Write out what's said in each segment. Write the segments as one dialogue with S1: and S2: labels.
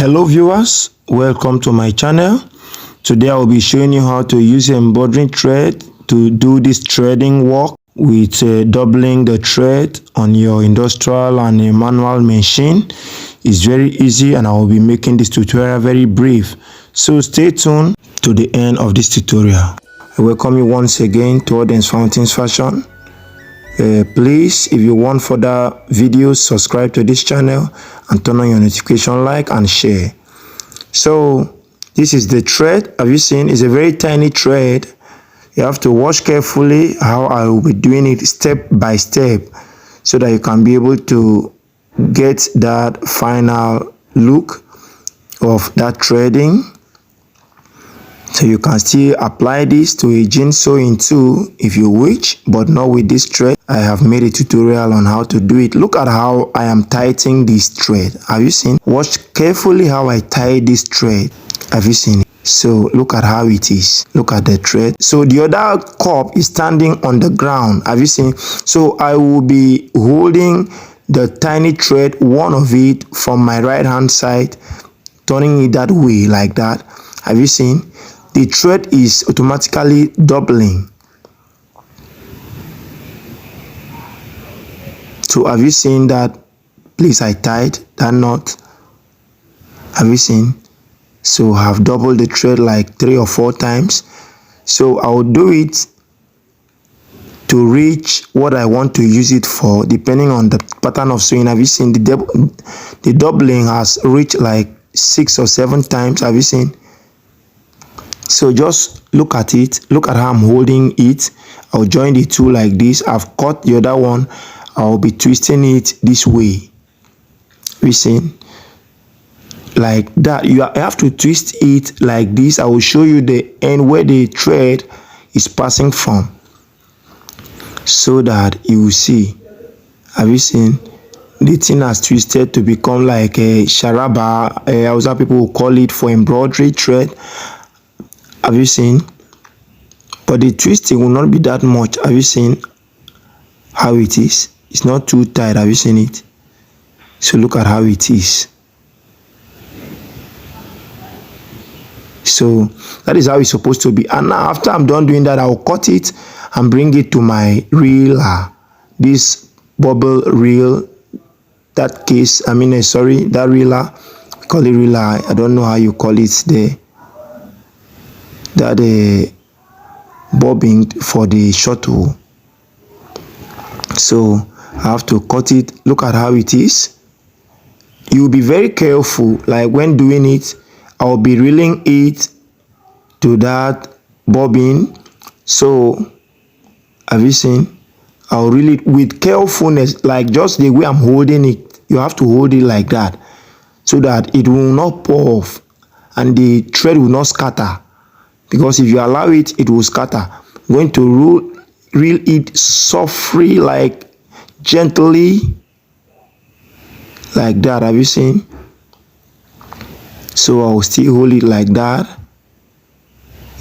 S1: Hello viewers, welcome to my channel. Today I will be showing you how to use embroidery thread to do this threading work with doubling the thread on your industrial and a manual machine. It's very easy and I will be making this tutorial very brief. So stay tuned to the end of this tutorial. I welcome you once again to Audience Fountains Fashion. Please, if you want further videos, subscribe to this channel and turn on your notification, like and share. So this is the thread. Have you seen? It's a very tiny thread. You have to watch carefully how I will be doing it step by step so that you can be able to get that final look of that threading. So you can still apply this to a jean sewing too if you wish, but not with this thread. I have made a tutorial on how to do it. Look at how I am tightening this thread. Have you seen? Watch carefully how I tie this thread. Have you seen it? So look at how it is. Look at the thread. So the other cup is standing on the ground. Have you seen? So I will be holding the tiny thread, one of it from my right hand side, turning it that way like that. Have you seen? The thread is automatically doubling. So have you seen that place I tied that knot? Have you seen? So I have doubled the thread like 3 or 4 times. So I will do it to reach what I want to use it for, depending on the pattern of sewing. Have you seen? The doubling has reached like 6 or 7 times. Have you seen? So just look at it. Look at how I'm holding it. I'll join the two like this. I've cut the other one. I'll be twisting it this way. You see? Like that. You have to twist it like this. I will show you the end where the thread is passing from, so that you will see. Have you seen? The thing has twisted to become like a sharaba. Hausa people will call it for embroidery thread. Have you seen? But the twisting will not be that much. Have you seen how it is? It's not too tight. Have you seen it? So look at how it is. So that is how it's supposed to be. And now after I'm done doing that, I'll cut it and bring it to my reeler. This bubble reel. That case, that reeler. We call it reeler. I don't know how you call it there. That bobbin for the shuttle. So I have to cut it. Look at how it is. You'll be very careful, like when doing it. I'll be reeling it to that bobbin. So have you seen? I'll reel it with carefulness, like just the way I'm holding it. You have to hold it like that so that it will not pour off and the thread will not scatter. Because if you allow it, it will scatter. I'm going to reel it softly, like gently, like that. Have you seen? So I will still hold it like that.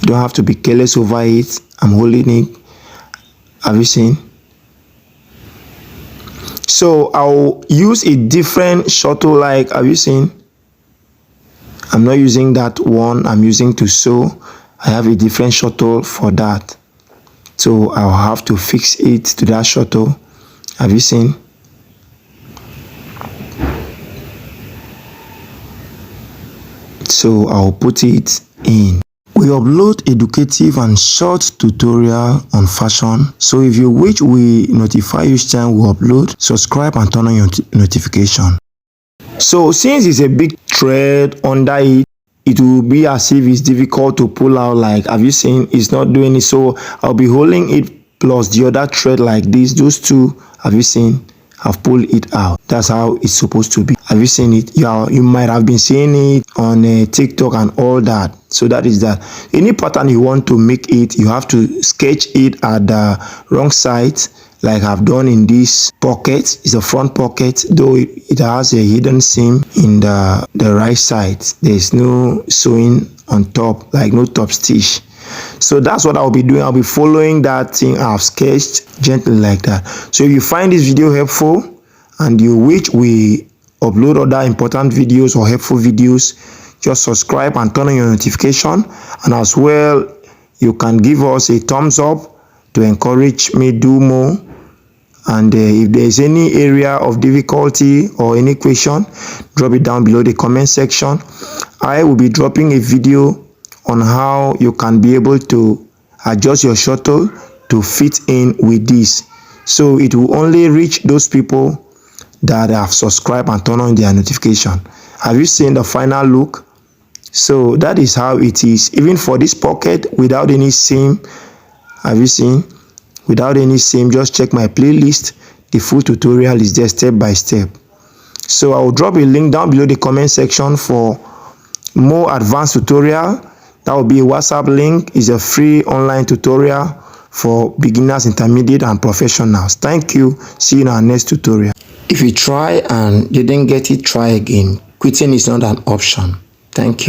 S1: You don't have to be careless over it. I'm holding it. Have you seen? So I'll use a different shuttle, like, have you seen? I'm not using that one. I'm using to sew. I have a different shuttle for that. So I'll have to fix it to that shuttle. Have you seen? So I'll put it in. We upload educative and short tutorial on fashion. So if you wish we notify you each time we upload, subscribe and turn on your notification. So since it's a big thread under it, it will be as if it's difficult to pull out. Like, have you seen? It's not doing it. So I'll be holding it plus the other thread like this. Those two, have you seen? I've pulled it out. That's how it's supposed to be. Have you seen it? You might have been seeing it on TikTok and all that. So that is that. Any pattern you want to make it, you have to sketch it at the wrong side, like I've done in this pocket. It's a front pocket, though it has a hidden seam in the right side. There's no sewing on top, like no top stitch. So that's what I'll be doing. I'll be following that thing I've sketched gently like that. So if you find this video helpful and you wish we upload other important videos or helpful videos, just subscribe and turn on your notification. And as well, you can give us a thumbs up to encourage me do more. And if there is any area of difficulty or any question, drop it down below the comment section. I will be dropping a video on how you can be able to adjust your shuttle to fit in with this. So it will only reach those people that have subscribed and turned on their notification. Have you seen the final look? So that is how it is. Even for this pocket without any seam, have you seen? Without any seam, just check my playlist. The full tutorial is there step by step. So I will drop a link down below the comment section for more advanced tutorial. That will be a WhatsApp link. It's a free online tutorial for beginners, intermediate, and professionals. Thank you. See you in our next tutorial. If you try and you didn't get it, try again. Quitting is not an option. Thank you.